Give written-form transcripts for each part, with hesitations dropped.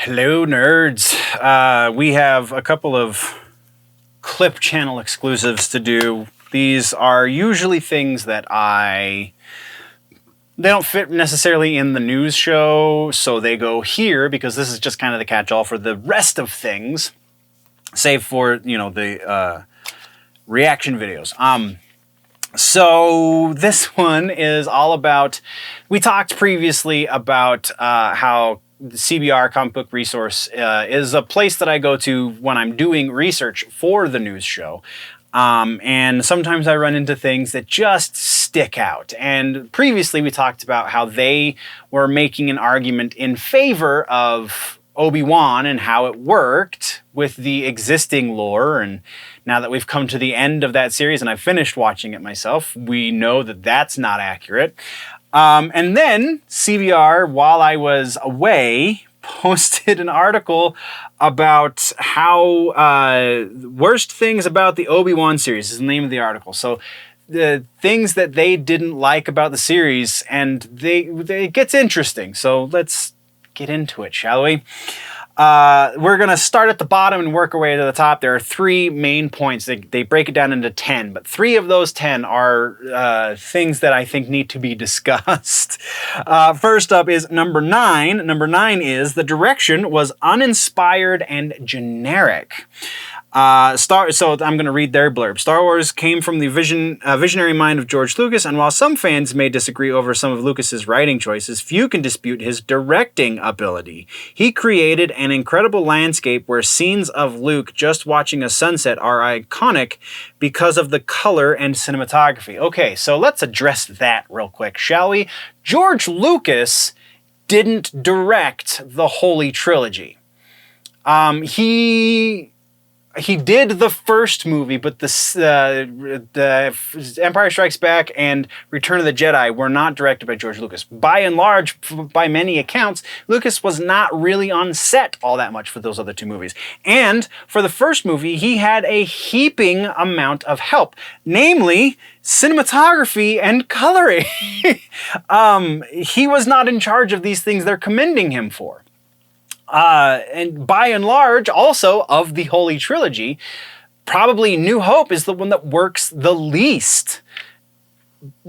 Hello, nerds. We have a couple of Clip Channel exclusives to do. These are usually things that they don't fit necessarily in the news show, so they go here because this is just kind of the catch-all for the rest of things, save for, the reaction videos. So this one is all about, we talked previously about how the CBR Comic Book Resource is a place that I go to when I'm doing research for the news show. And sometimes I run into things that just stick out. And previously we talked about how they were making an argument in favor of Obi-Wan and how it worked with the existing lore. And now that we've come to the end of that series and I've finished watching it myself, we know that that's not accurate. And then CBR, while I was away, posted an article about how worst things about the Obi-Wan series is the name of the article. So the things that they didn't like about the series, and it gets interesting. So let's get into it, shall we? We're going to start at the bottom and work our way to the top. There are three main points. They break it down into 10, but 3 of those 10 are things that I think need to be discussed. First up is number 9. Number 9 is the direction was uninspired and generic. So I'm going to read their blurb. Star Wars came from the visionary mind of George Lucas, and while some fans may disagree over some of Lucas's writing choices, few can dispute his directing ability. He created an incredible landscape where scenes of Luke just watching a sunset are iconic because of the color and cinematography. Okay, so let's address that real quick, shall we? George Lucas didn't direct the Holy Trilogy. He did the first movie, but the Empire Strikes Back and Return of the Jedi were not directed by George Lucas. By and large, by many accounts, Lucas was not really on set all that much for those other 2 movies. And for the first movie, he had a heaping amount of help, namely cinematography and coloring. He was not in charge of these things they're commending him for. And by and large, also of the Holy Trilogy, probably New Hope is the one that works the least.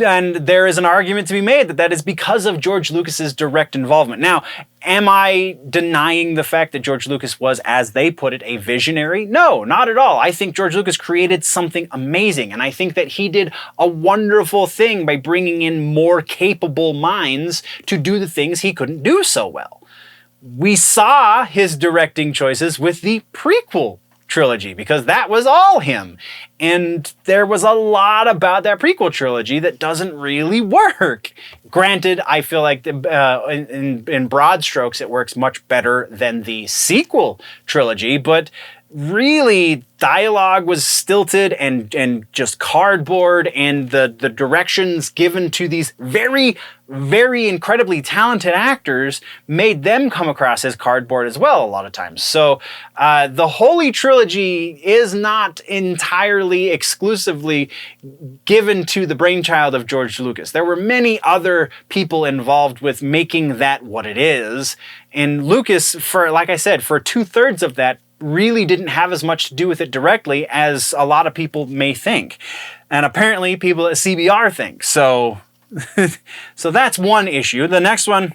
And there is an argument to be made that is because of George Lucas's direct involvement. Now, am I denying the fact that George Lucas was, as they put it, a visionary? No, not at all. I think George Lucas created something amazing, and I think that he did a wonderful thing by bringing in more capable minds to do the things he couldn't do so well. We saw his directing choices with the prequel trilogy because that was all him. And there was a lot about that prequel trilogy that doesn't really work. Granted, I feel like in broad strokes, it works much better than the sequel trilogy, but really dialogue was stilted and just cardboard, and the directions given to these very, very incredibly talented actors made them come across as cardboard as well a lot of times. So the Holy Trilogy is not entirely exclusively given to the brainchild of George Lucas. There were many other people involved with making that what it is, and Lucas, like I said, for 2/3 of that, really didn't have as much to do with it directly as a lot of people may think. And apparently people at CBR think. So that's one issue. The next one,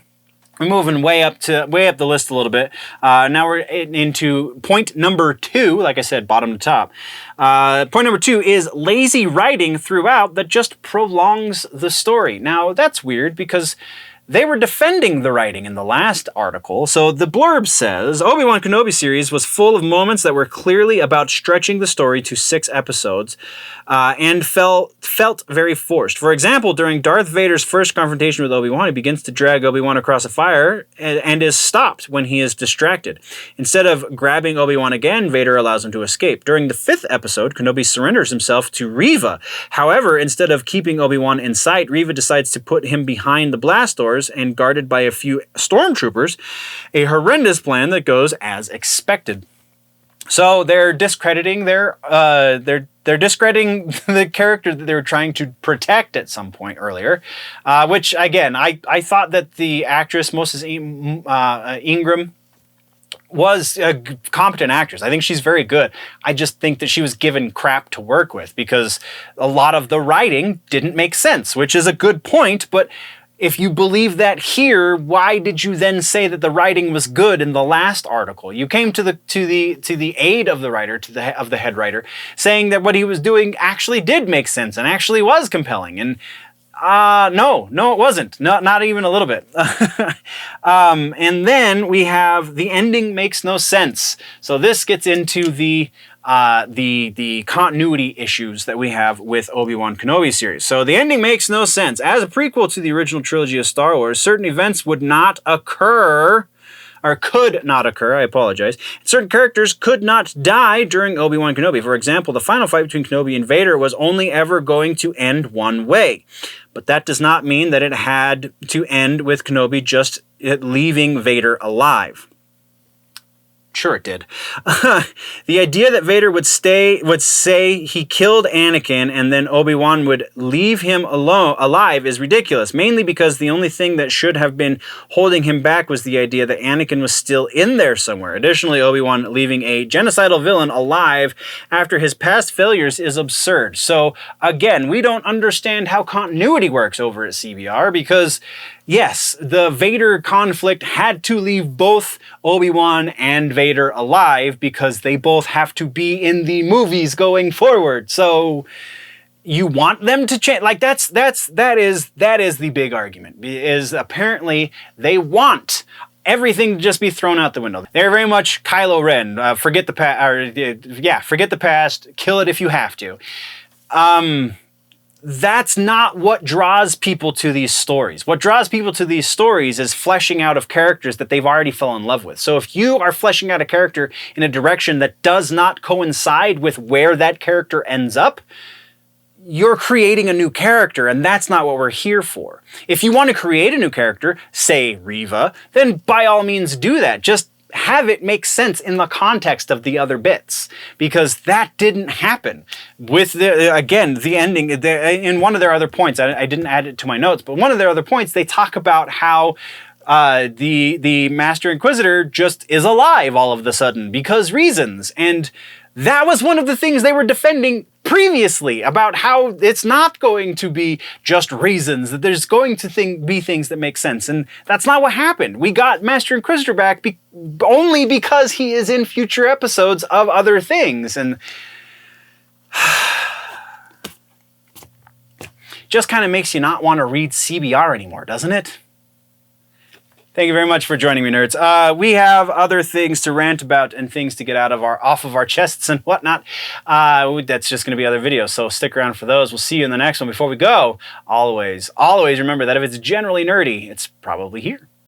we're moving way up the list a little bit. Now we're into point number 2, like I said, bottom to top. Point number 2 is lazy writing throughout that just prolongs the story. Now that's weird because they were defending the writing in the last article. So the blurb says, Obi-Wan Kenobi series was full of moments that were clearly about stretching the story to 6 episodes and felt very forced. For example, during Darth Vader's first confrontation with Obi-Wan, he begins to drag Obi-Wan across a fire and is stopped when he is distracted. Instead of grabbing Obi-Wan again, Vader allows him to escape. During the 5th episode, Kenobi surrenders himself to Reva. However, instead of keeping Obi-Wan in sight, Reva decides to put him behind the blast doors and guarded by a few stormtroopers, a horrendous plan that goes as expected. So they're discrediting they're discrediting the character that they were trying to protect at some point earlier, which again, I thought that the actress Moses Ingram was a competent actress. I think she's very good. I just think that she was given crap to work with because a lot of the writing didn't make sense, which is a good point, but if you believe that here, why did you then say that the writing was good in the last article? You came to the aid of the writer, of the head writer, saying that what he was doing actually did make sense and actually was compelling. And no, it wasn't. Not even a little bit. And then we have the ending makes no sense. So this gets into the continuity issues that we have with Obi-Wan Kenobi series. So the ending makes no sense. As a prequel to the original trilogy of Star Wars, certain events would not occur, or could not occur, I apologize. Certain characters could not die during Obi-Wan Kenobi. For example, the final fight between Kenobi and Vader was only ever going to end one way. But that does not mean that it had to end with Kenobi just leaving Vader alive. Sure it did. The idea that Vader would say he killed Anakin and then Obi-Wan would leave him alive is ridiculous, mainly because the only thing that should have been holding him back was the idea that Anakin was still in there somewhere. Additionally, Obi-Wan leaving a genocidal villain alive after his past failures is absurd. So again, we don't understand how continuity works over at CBR because yes, the Vader conflict had to leave both Obi-Wan and Vader alive because they both have to be in the movies going forward. So you want them to change? Like that is the big argument. Is apparently they want everything to just be thrown out the window. They're very much Kylo Ren. Forget the past. Forget the past. Kill it if you have to. That's not what draws people to these stories. What draws people to these stories is fleshing out of characters that they've already fallen in love with. So if you are fleshing out a character in a direction that does not coincide with where that character ends up, you're creating a new character, and that's not what we're here for. If you want to create a new character, say Reva, then by all means do that. Just have it make sense in the context of the other bits, because that didn't happen with the ending. In one of their other points, I didn't add it to my notes, but one of their other points, they talk about how the Master Inquisitor just is alive all of a sudden because reasons, and that was one of the things they were defending previously about how it's not going to be just reasons, that there's going to be things that make sense. And that's not what happened. We got Master Inquisitor back only because he is in future episodes of other things. And just kind of makes you not want to read CBR anymore, doesn't it? Thank you very much for joining me, nerds. We have other things to rant about and things to get off of our chests and whatnot. That's just going to be other videos, so stick around for those. We'll see you in the next one. Before we go, always remember that if it's generally nerdy, it's probably here.